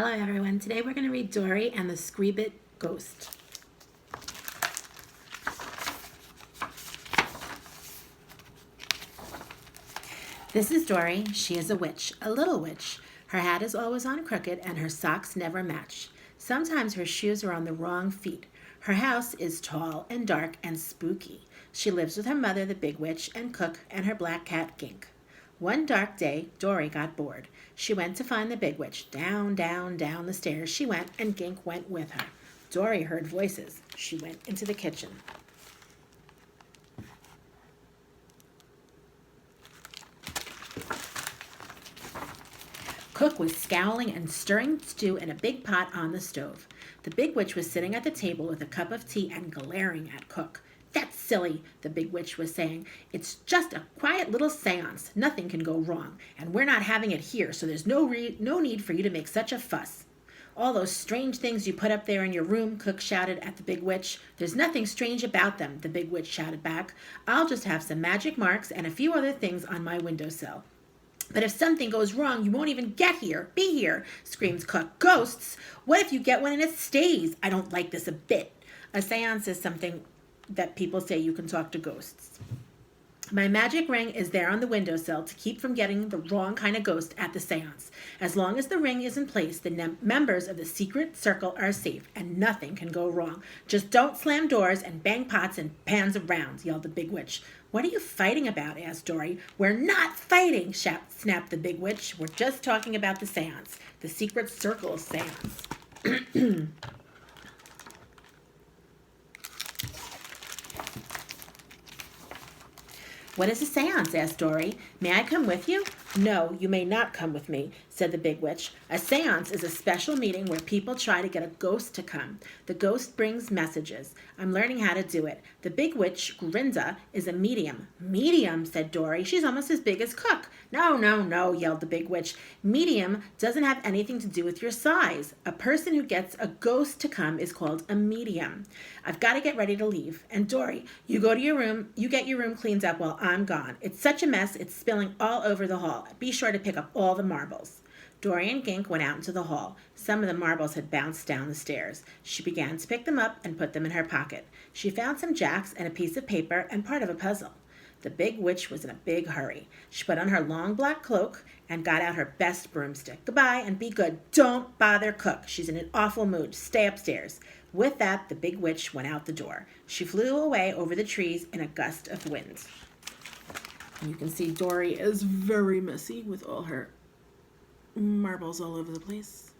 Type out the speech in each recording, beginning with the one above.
Hello everyone. Today we're going to read Dorrie and the Screebit Ghost. This is Dorrie. She is a witch, a little witch. Her hat is always on crooked and her socks never match. Sometimes her shoes are on the wrong feet. Her house is tall and dark and spooky. She lives with her mother, the big witch, and cook, and her black cat, Gink. One dark day, Dorrie got bored. She went to find the big witch. Down, down, down the stairs she went, and Gink went with her. Dorrie heard voices. She went into the kitchen. Cook was scowling and stirring stew in a big pot on the stove. The big witch was sitting at the table with a cup of tea and glaring at Cook. "That's silly," the big witch was saying. "It's just a quiet little seance. Nothing can go wrong, and we're not having it here, so there's no need for you to make such a fuss." "All those strange things you put up there in your room," Cook shouted at the big witch. "There's nothing strange about them," the big witch shouted back. "I'll just have some magic marks and a few other things on my windowsill." "But if something goes wrong, you won't even be here," screamed Cook. "Ghosts? What if you get one and it stays? I don't like this a bit." A seance is something that people say you can talk to ghosts. "My magic ring is there on the windowsill to keep from getting the wrong kind of ghost at the seance. As long as the ring is in place, the members of the secret circle are safe and nothing can go wrong. Just don't slam doors and bang pots and pans around," yelled the big witch. "What are you fighting about?" asked Dorrie. "We're not fighting," snapped the big witch. "We're just talking about the seance, the secret circle seance." "What is a seance?" asked Dorrie. "May I come with you?" "No, you may not come with me," said the big witch. "A seance is a special meeting where people try to get a ghost to come. The ghost brings messages. I'm learning how to do it. The big witch, Grinda, is a medium." "Medium?" said Dorrie. "She's almost as big as Cook." "No, no, no," yelled the big witch. "Medium doesn't have anything to do with your size. A person who gets a ghost to come is called a medium. I've got to get ready to leave. And Dorrie, you go to your room. You get your room cleaned up while I'm gone. It's such a mess. It's spilling all over the hall. Be sure to pick up all the marbles." Dorrie and Gink went out into the hall. Some of the marbles had bounced down the stairs. She began to pick them up and put them in her pocket. She found some jacks and a piece of paper and part of a puzzle. The big witch was in a big hurry. She put on her long black cloak and got out her best broomstick. "Goodbye and be good. Don't bother Cook. She's in an awful mood. Stay upstairs." With that, the big witch went out the door. She flew away over the trees in a gust of wind. And you can see Dorrie is very messy with all her marbles all over the place.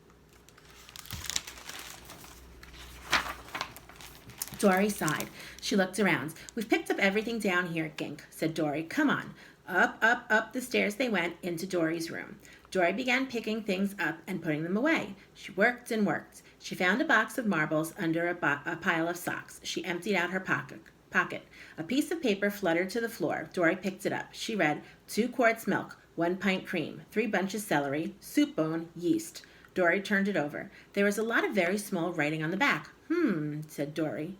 Dorrie sighed. She looked around. "We've picked up everything down here, Gink," said Dorrie. "Come on." Up the stairs they went into Dorrie's room. Dorrie began picking things up and putting them away. She worked and worked. She found a box of marbles under a pile of socks. She emptied out her pocket. A piece of paper fluttered to the floor. Dorrie picked it up. She read, 2 quarts milk, 1 pint cream, 3 bunches celery, soup bone, yeast. Dorrie turned it over. There was a lot of very small writing on the back. Said Dorrie.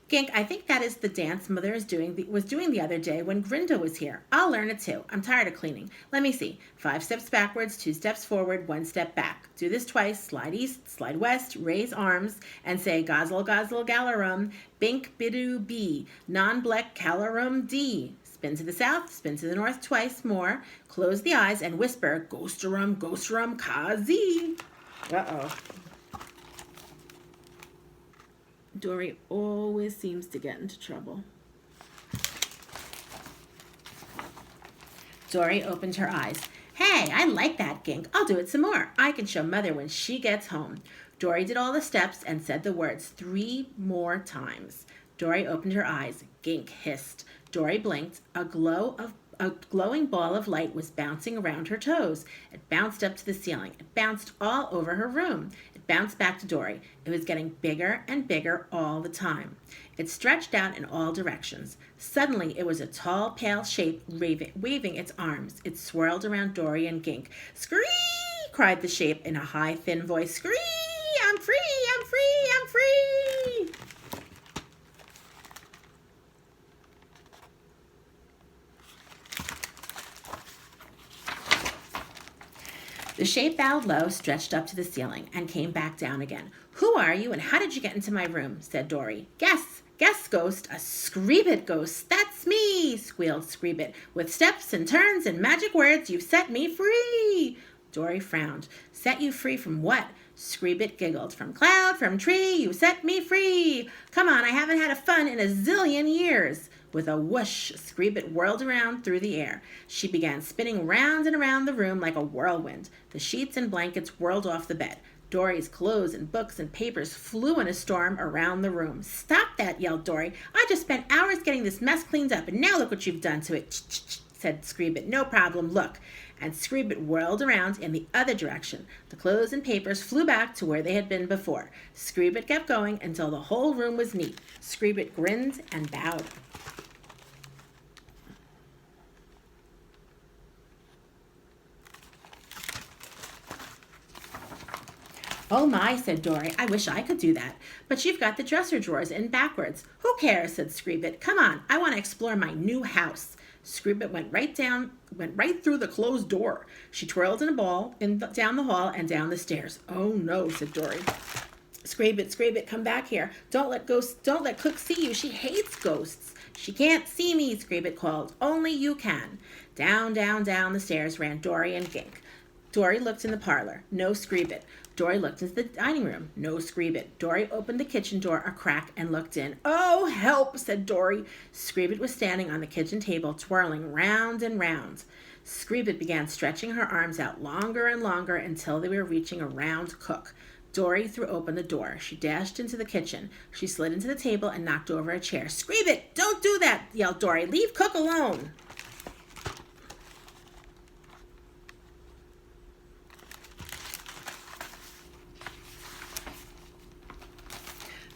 "Gink, I think that is the dance Mother was doing the other day when Grinda was here. I'll learn it too. I'm tired of cleaning. Let me see. 5 steps backwards, 2 steps forward, 1 step back. Do this twice. Slide east, slide west, raise arms, and say gozzle, gozzle, gallarum, bink, bidoo, bee, non-blek, calorum, dee. Spin to the south, spin to the north twice more. Close the eyes and whisper, ghosterum, ghosterum, kazi." Uh-oh. Dorrie always seems to get into trouble. Dorrie opened her eyes. "Hey, I like that, Gink. I'll do it some more. I can show Mother when she gets home." Dorrie did all the steps and said the words 3 more times. Dorrie opened her eyes. Gink hissed. Dorrie blinked. A glowing ball of light was bouncing around her toes. It bounced up to the ceiling. It bounced all over her room. It bounced back to Dorrie. It was getting bigger and bigger all the time. It stretched out in all directions. Suddenly, it was a tall, pale shape waving its arms. It swirled around Dorrie and Gink. "Scree!" cried the shape in a high, thin voice. "Scree! I'm free! I'm free! I'm free!" The shape bowed low, stretched up to the ceiling, and came back down again. "Who are you, and how did you get into my room?" said Dorrie. Guess, ghost, a Screebit ghost. That's me, squealed Screebit. "With steps and turns and magic words, you've set me free." Dorrie frowned. "Set you free from what?" Screebit giggled. "From cloud, from tree, you set me free. Come on, I haven't had a fun in a zillion years." With a whoosh, Screebit whirled around through the air. She began spinning round and around the room like a whirlwind. The sheets and blankets whirled off the bed. Dorrie's clothes and books and papers flew in a storm around the room. "Stop that," yelled Dorrie. "I just spent hours getting this mess cleaned up, and now look what you've done to it." "Ch-ch-ch," said Screebit. "No problem, look." And Screebit whirled around in the other direction. The clothes and papers flew back to where they had been before. Screebit kept going until the whole room was neat. Screebit grinned and bowed. "Oh my," said Dorrie, "I wish I could do that. But you've got the dresser drawers in backwards." "Who cares?" said Screebit. "Come on, I want to explore my new house." Screebit went right through the closed door. She twirled in a ball down the hall and down the stairs. "Oh no," said Dorrie. Screebit, come back here. Don't let Cook see you. She hates ghosts." "She can't see me," Screebit called. "Only you can." Down the stairs ran Dorrie and Gink. Dorrie looked in the parlor. No Screebit. Dorrie looked into the dining room. No Screebit. Dorrie opened the kitchen door a crack and looked in. "Oh, help," said Dorrie. Screebit was standing on the kitchen table, twirling round and round. Screebit began stretching her arms out longer and longer until they were reaching around Cook. Dorrie threw open the door. She dashed into the kitchen. She slid into the table and knocked over a chair. "Screebit, don't do that," yelled Dorrie. "Leave Cook alone."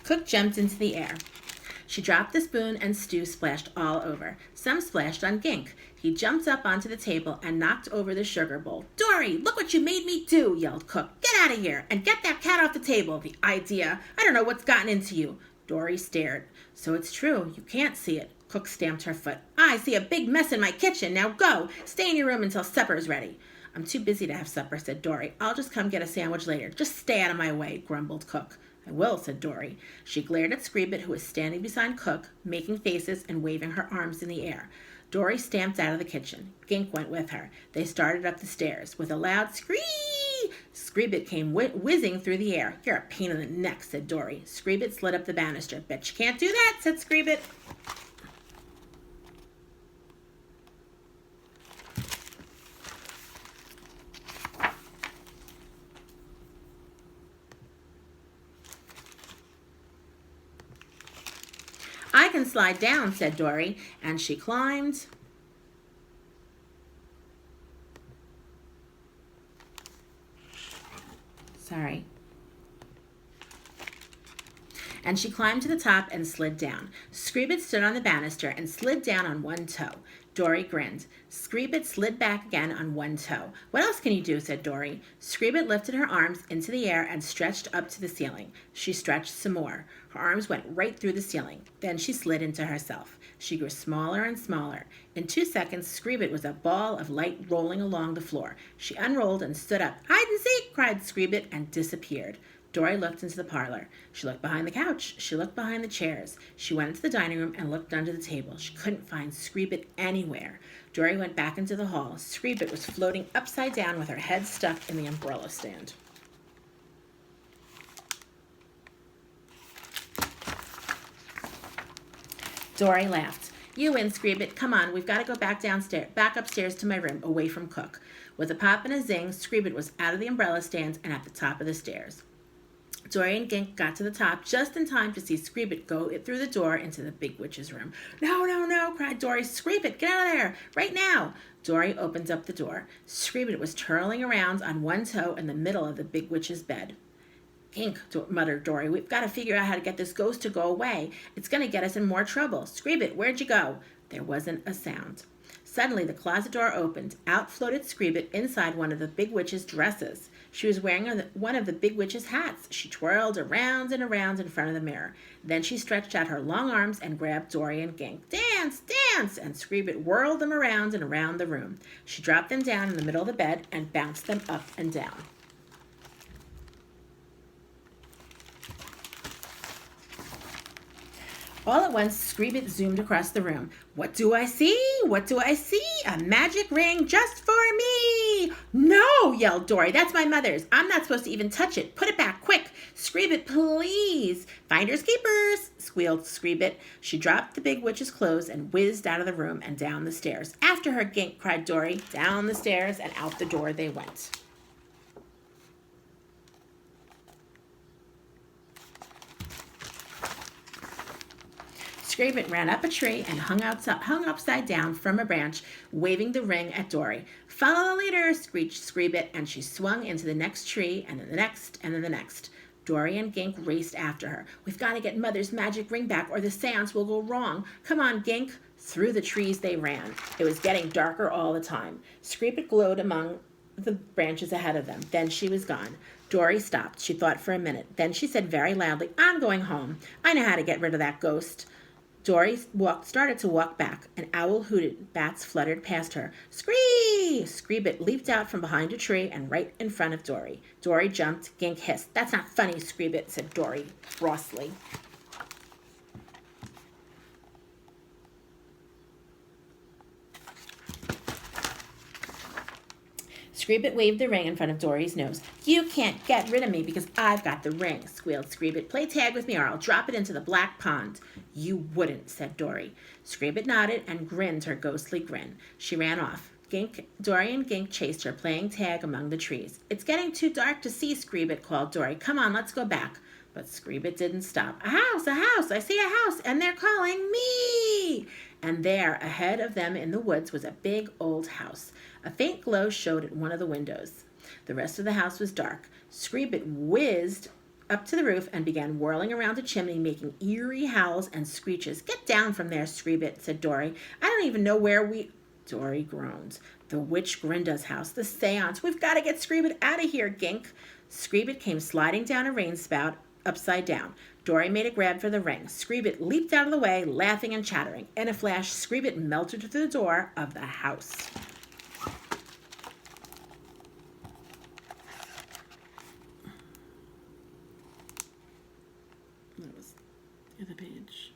Cook jumped into the air. She dropped the spoon and stew splashed all over. Some splashed on Gink. He jumped up onto the table and knocked over the sugar bowl. "Dorrie, look what you made me do," yelled Cook. "Get out of here and get that cat off the table. The idea. I don't know what's gotten into you." Dorrie stared. "So it's true. You can't see it." Cook stamped her foot. "I see a big mess in my kitchen. Now go. Stay in your room until supper's ready." "I'm too busy to have supper," said Dorrie. "I'll just come get a sandwich later. Just stay out of my way," grumbled Cook. "I will," said Dorrie. She glared at Screebit, who was standing beside Cook, making faces and waving her arms in the air. Dorrie stamped out of the kitchen. Gink went with her. They started up the stairs. With a loud screech, Screebit came whizzing through the air. "You're a pain in the neck," said Dorrie. Screebit slid up the banister. "Bet you can't do that," said Screebit. "I can slide down," said Dorrie, and she climbed. And she climbed to the top and slid down. Screebit stood on the banister and slid down on one toe. Dorrie grinned. Screebit slid back again on one toe. "What else can you do?" said Dorrie. Screebit lifted her arms into the air and stretched up to the ceiling. She stretched some more. Her arms went right through the ceiling. Then she slid into herself. She grew smaller and smaller. In 2 seconds, Screebit was a ball of light rolling along the floor. She unrolled and stood up. "Hide and seek!" cried Screebit, and disappeared. Dorrie looked into the parlor. She looked behind the couch. She looked behind the chairs. She went into the dining room and looked under the table. She couldn't find Screebit anywhere. Dorrie went back into the hall. Screebit was floating upside down with her head stuck in the umbrella stand. Dorrie laughed. "You win, Screebit. Come on, we've got to go back upstairs to my room, away from Cook." With a pop and a zing, Screebit was out of the umbrella stand and at the top of the stairs. Dorrie and Gink got to the top just in time to see Screebit go through the door into the big witch's room. "No, no, no," cried Dorrie. "Screebit, get out of there, right now." Dorrie opened up the door. Screebit was twirling around on one toe in the middle of the big witch's bed. "Gink," muttered Dorrie, "we've got to figure out how to get this ghost to go away. It's going to get us in more trouble. Screebit, where'd you go?" There wasn't a sound. Suddenly, the closet door opened. Out floated Screebit inside one of the big witch's dresses. She was wearing one of the big witch's hats. She twirled around and around in front of the mirror. Then she stretched out her long arms and grabbed Dorrie and Gink. dance, dance, and Screebit whirled them around and around the room. She dropped them down in the middle of the bed and bounced them up and down. All at once, Screebit zoomed across the room. What do I see? What do I see? A magic ring just for me! No, yelled Dorrie. That's my mother's. I'm not supposed to even touch it. Put it back, quick! Screebit, please! Finders keepers, squealed Screebit. She dropped the big witch's clothes and whizzed out of the room and down the stairs. After her, Gink, cried Dorrie. Down the stairs and out the door they went. Screebit ran up a tree and hung upside down from a branch, waving the ring at Dorrie. Follow the leader, screeched Screebit, and she swung into the next tree, and then the next, and then the next. Dorrie and Gink raced after her. We've got to get Mother's magic ring back, or the seance will go wrong. Come on, Gink. Through the trees they ran. It was getting darker all the time. Screebit glowed among the branches ahead of them. Then she was gone. Dorrie stopped. She thought for a minute. Then she said very loudly, I'm going home. I know how to get rid of that ghost. Dorrie started to walk back. An owl hooted. Bats fluttered past her. Scree! Screebit leaped out from behind a tree and right in front of Dorrie. Dorrie jumped. Gink hissed. That's not funny, Screebit, said Dorrie crossly. Screebit waved the ring in front of Dorrie's nose. You can't get rid of me because I've got the ring, squealed Screebit. Play tag with me or I'll drop it into the black pond. You wouldn't, said Dorrie. Screebit nodded and grinned her ghostly grin. She ran off. Dorrie and Gink chased her, playing tag among the trees. It's getting too dark to see, Screebit called Dorrie. Come on, let's go back. But Screebit didn't stop. A house, I see a house, and they're calling me. And there, ahead of them in the woods, was a big old house. A faint glow showed at one of the windows. The rest of the house was dark. Screebit whizzed up to the roof and began whirling around the chimney, making eerie howls and screeches. Get down from there, Screebit, said Dorrie. I don't even know where we... Dorrie groaned. The witch Grinda's house, the seance. We've got to get Screebit out of here, Gink. Screebit came sliding down a rain spout, upside down. Dorrie made a grab for the ring. Screebit leaped out of the way, laughing and chattering. In a flash, Screebit melted through the door of the house. That was the other page.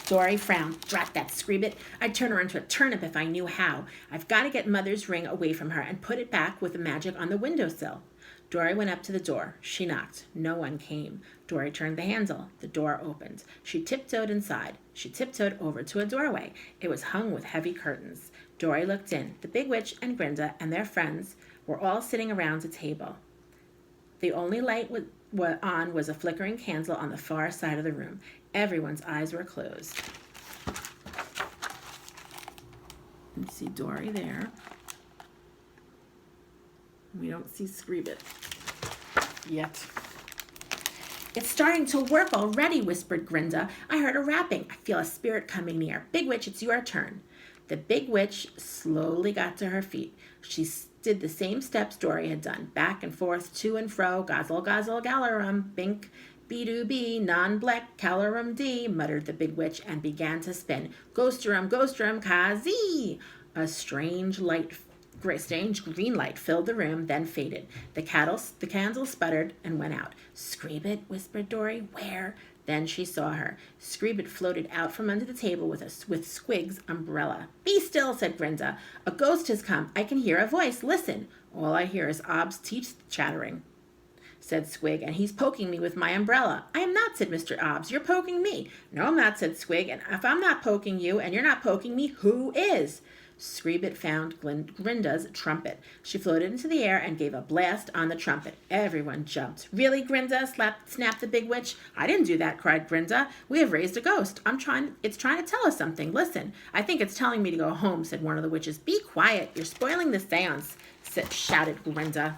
Dorrie frowned. Drat that, Screebit. I'd turn her into a turnip if I knew how. I've got to get Mother's ring away from her and put it back with the magic on the windowsill. Dorrie went up to the door. She knocked. No one came. Dorrie turned the handle. The door opened. She tiptoed inside. She tiptoed over to a doorway. It was hung with heavy curtains. Dorrie looked in. The big witch and Grinda and their friends were all sitting around a table. The only light on was a flickering candle on the far side of the room. Everyone's eyes were closed. You see Dorrie there. We don't see Screebit yet. It's starting to work already, whispered Grinda. I heard a rapping. I feel a spirit coming near. Big Witch, it's your turn. The big witch slowly got to her feet. She did the same steps Dorrie had done. Back and forth, to and fro. Gozzle, gozzle, gallarum, bink. Be-doo-be, non-black, calorum dee, muttered the big witch and began to spin. Ghosterum, kazi. A strange green light filled the room, then faded. The candle sputtered and went out. Screebit, whispered Dorrie. Where? Then she saw her. Screebit floated out from under the table with Squig's umbrella. Be still, said Grinda. A ghost has come. I can hear a voice. Listen. All I hear is Ob's teeth chattering, said Squig, and he's poking me with my umbrella. I am not, said Mr. Obbs. You're poking me. No, I'm not, said Squig, and if I'm not poking you and you're not poking me, who is? Screebit found Grinda's trumpet. She floated into the air and gave a blast on the trumpet. Everyone jumped. Really, Grinda? Snapped the big witch. I didn't do that, cried Grinda. We have raised a ghost. It's trying to tell us something. Listen. I think it's telling me to go home, said one of the witches. Be quiet. You're spoiling the seance, shouted Grinda.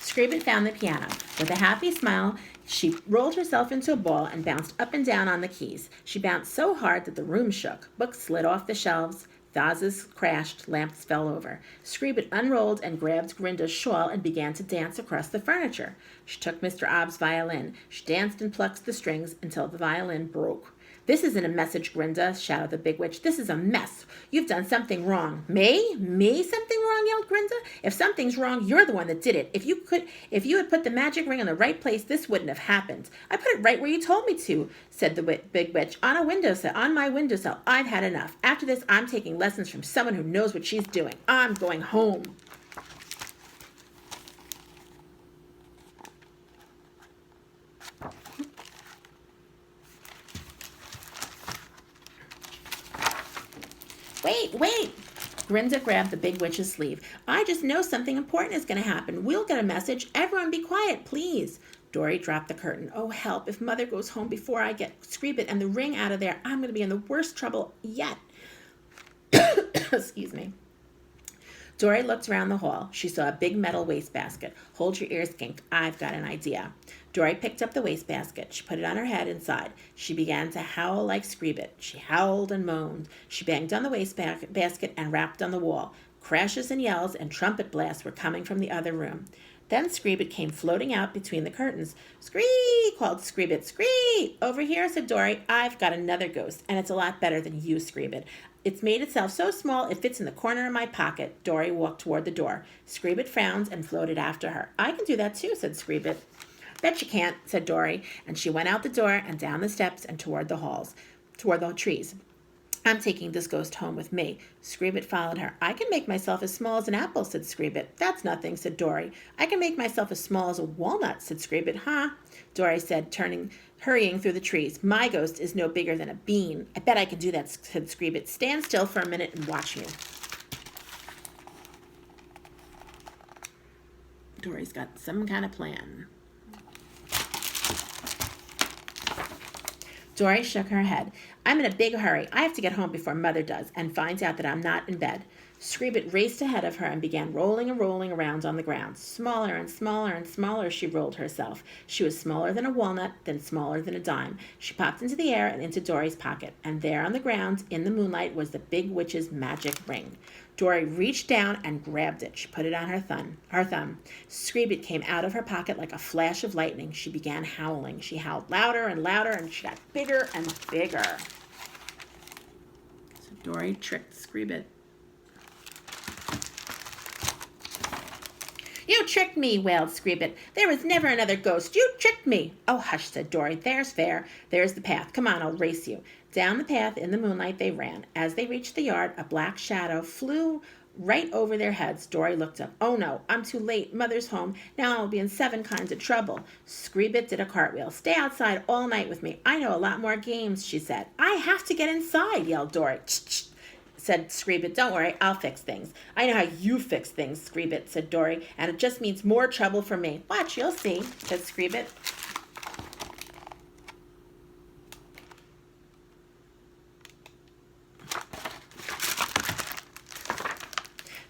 Screebit found the piano. With a happy smile, she rolled herself into a ball and bounced up and down on the keys. She bounced so hard that the room shook. Books slid off the shelves. Vases crashed, lamps fell over. Screebit unrolled and grabbed Grinda's shawl and began to dance across the furniture. She took Mr. Obb's violin. She danced and plucked the strings until the violin broke. This isn't a message, Grinda, shouted the big witch. This is a mess. You've done something wrong. Me? Me something wrong? Yelled Grinda. If something's wrong, you're the one that did it. If you had put the magic ring in the right place, this wouldn't have happened. I put it right where you told me to, said the big witch. On my windowsill. I've had enough. After this, I'm taking lessons from someone who knows what she's doing. I'm going home. Wait. Grinda grabbed the big witch's sleeve. I just know something important is going to happen. We'll get a message. Everyone be quiet, please. Dorrie dropped the curtain. Oh, help. If Mother goes home before I get Screebit and the ring out of there, I'm going to be in the worst trouble yet. Excuse me. Dorrie looked around the hall. She saw a big metal wastebasket. Hold your ears, Gink. I've got an idea. Dorrie picked up the wastebasket. She put it on her head inside. She began to howl like Screebit. She howled and moaned. She banged on the wastebasket and rapped on the wall. Crashes and yells and trumpet blasts were coming from the other room. Then Screebit came floating out between the curtains. Scree! Called Screebit. Scree! Over here, said Dorrie. I've got another ghost, and it's a lot better than you, Screebit. It's made itself so small it fits in the corner of my pocket. Dorrie walked toward the door. Screebit frowned and floated after her. I can do that too, said Screebit. Bet you can't, said Dorrie, and she went out the door and down the steps and toward the trees. I'm taking this ghost home with me. Screebit followed her. I can make myself as small as an apple, said Screebit. That's nothing, said Dorrie. I can make myself as small as a walnut, said Screebit. Huh? Dorrie said, hurrying through the trees. My ghost is no bigger than a bean. I bet I can do that, said Screebit. Stand still for a minute and watch me. Dorrie's got some kind of plan. Dorrie shook her head. I'm in a big hurry. I have to get home before Mother does and finds out that I'm not in bed. Screebit raced ahead of her and began rolling and rolling around on the ground. Smaller and smaller and smaller she rolled herself. She was smaller than a walnut, then smaller than a dime. She popped into the air and into Dorrie's pocket, and there on the ground, in the moonlight, was the big witch's magic ring. Dorrie reached down and grabbed it. She put it on her thumb. Screebit came out of her pocket like a flash of lightning. She began howling. She howled louder and louder, and she got bigger and bigger. So Dorrie tricked Screebit. You tricked me, wailed Screebit. There was never another ghost. You tricked me. Oh, hush, said Dorrie. There's fair. There's the path. Come on, I'll race you. Down the path in the moonlight they ran. As they reached the yard, a black shadow flew right over their heads. Dorrie looked up. Oh, no, I'm too late. Mother's home. Now I'll be in 7 kinds of trouble. Screebit did a cartwheel. Stay outside all night with me. I know a lot more games, she said. I have to get inside, yelled Dorrie. Said Screebit. Don't worry, I'll fix things. I know how you fix things, Screebit, said Dorrie, and it just means more trouble for me. Watch, you'll see, said Screebit.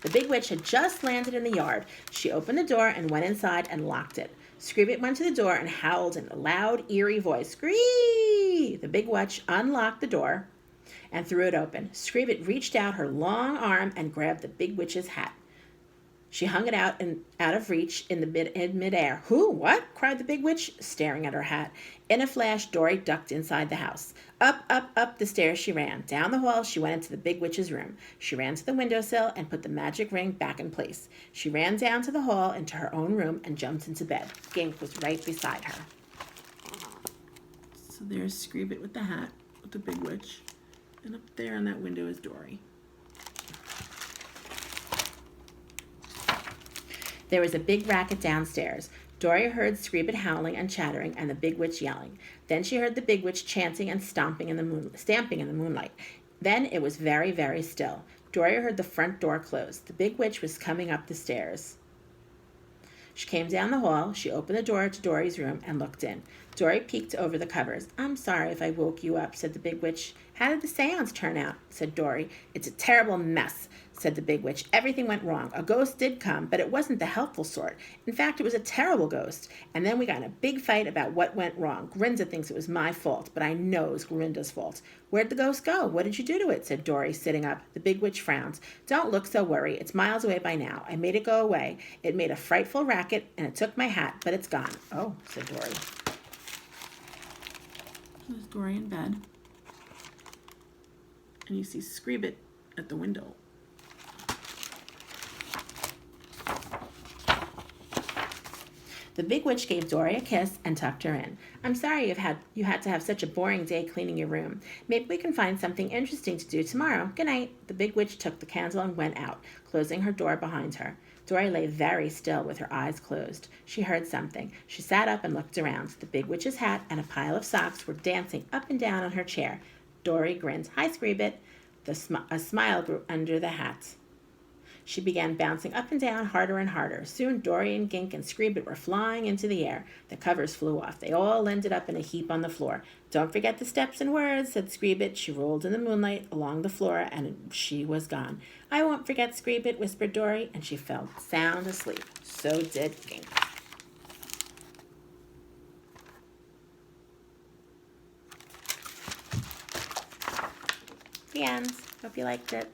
The big witch had just landed in the yard. She opened the door and went inside and locked it. Screebit went to the door and howled in a loud, eerie voice. Scree! The big witch unlocked the door and threw it open. Screebit reached out her long arm and grabbed the big witch's hat. She hung it out of reach in midair. Who? What? Cried the big witch, staring at her hat. In a flash, Dorrie ducked inside the house. Up the stairs she ran. Down the hall, she went into the big witch's room. She ran to the windowsill and put the magic ring back in place. She ran down to the hall into her own room and jumped into bed. Gink was right beside her. So there's Screebit with the hat, with the big witch. And up there on that window is Dorrie. There was a big racket downstairs. Dorrie heard Screebit howling and chattering and the big witch yelling. Then she heard the big witch chanting and stamping in the moonlight. Then it was very, very still. Dorrie heard the front door close. The big witch was coming up the stairs. She came down the hall. She opened the door to Dorrie's room and looked in. Dorrie peeked over the covers. I'm sorry if I woke you up, said the big witch. How did the seance turn out? Said Dorrie. It's a terrible mess, said the big witch. Everything went wrong. A ghost did come, but it wasn't the helpful sort. In fact, it was a terrible ghost. And then we got in a big fight about what went wrong. Grinda thinks it was my fault, but I know it was Grinda's fault. Where'd the ghost go? What did you do to it? Said Dorrie, sitting up. The big witch frowns. Don't look so worried. It's miles away by now. I made it go away. It made a frightful racket, and it took my hat, but it's gone. Oh, said Dorrie. There's Dorrie in bed. And you see Screebit at the window. The big witch gave Dorrie a kiss and tucked her in. I'm sorry you had to have such a boring day cleaning your room. Maybe we can find something interesting to do tomorrow. Good night. The big witch took the candle and went out, closing her door behind her. Dorrie lay very still with her eyes closed. She heard something. She sat up and looked around. The big witch's hat and a pile of socks were dancing up and down on her chair. Dorrie grinned. Hi, Screebit. A smile grew under the hat. She began bouncing up and down harder and harder. Soon Dorrie and Gink and Screebit were flying into the air. The covers flew off. They all ended up in a heap on the floor. Don't forget the steps and words, said Screebit. She rolled in the moonlight along the floor, and she was gone. I won't forget, Screebit, whispered Dorrie, and she fell sound asleep. So did Gink. The end. Hope you liked it.